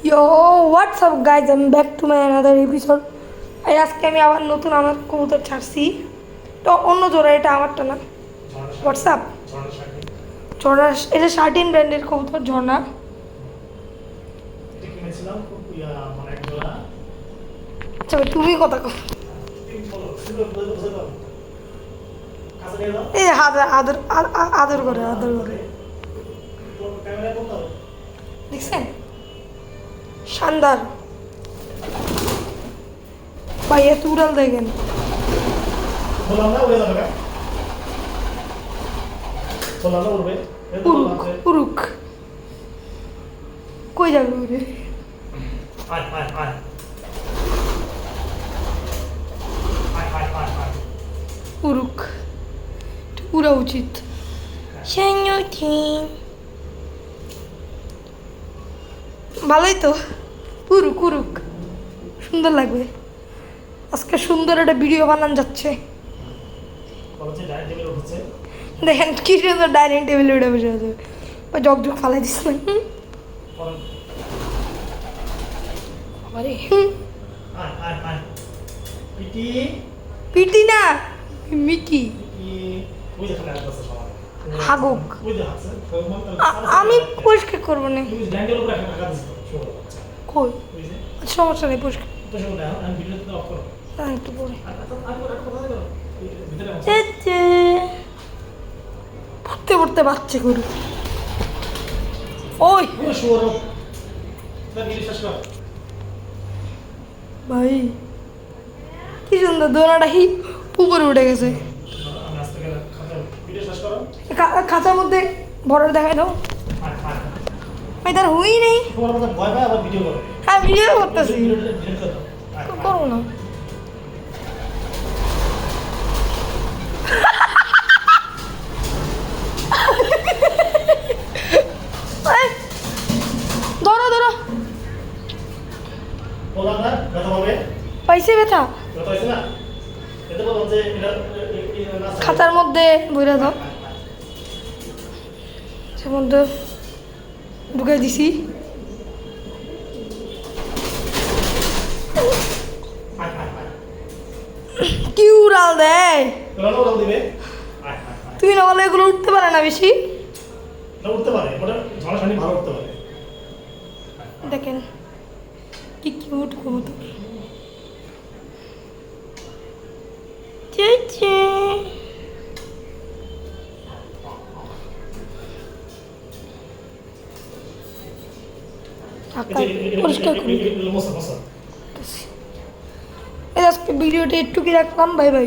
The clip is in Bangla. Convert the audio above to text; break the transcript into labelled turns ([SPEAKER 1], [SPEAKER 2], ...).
[SPEAKER 1] Yo, what's up guys? I'm back to my another episode. আজকে আমি আবার নতুন আমার কবুতর ছাড়ছি। তো অন্য জোড়া, এটা আমারটা না। হোয়াটসঅ্যাপ ঝর্ণা, এটা শার্টিন ব্র্যান্ডের কবুতর ঝর্ণা। আচ্ছা ভাই, তুমি কথা কও। এই আদর আদর আদর করে আদর করে দেখছেন, শানদার ভাই, এত উড়াল দেখেন। উরুক উরুক কই যাবে উড়ে? উরুক উড়া উচিত। ভালোই তো, উরুক উরুক সুন্দর লাগবে। আজকে সুন্দর একটা ভিডিও বানানো যাচ্ছে। দেখেন কি সুন্দর ডাইনিং টেবিলে উঠে বসে আছে, জগ জগ ফালাই দিস না। পিটি না, মিকি হাগুক। আমি পরিষ্কার করবো না, কই সমস্যা নেই, পরিষ্কার একটু পরে। পড়তে পড়তে বাচ্চা করু। ওই ভাই কি সুন্দর, দোনাটা হি উপরে উঠে গেছে। খাঁচার মধ্যে বড় দেখাই দাও ভাই, তার হই নেই। হ্যাঁ ভিডিও করতেছি, করবো না। ধরো ধরো, পাইছে ব্যথা। খাতার মধ্যে বইরা দাও, তার মধ্যে ঢুকাই দিছি। কি উড়াল দেয়, তুমি না বলে এগুলো উঠতে পারে না বেশি। দেখেন কি কিউট কবুতর। পরিষ্কার করি। আজকে ভিডিওটা একটু কি রাখলাম, বাই বাই।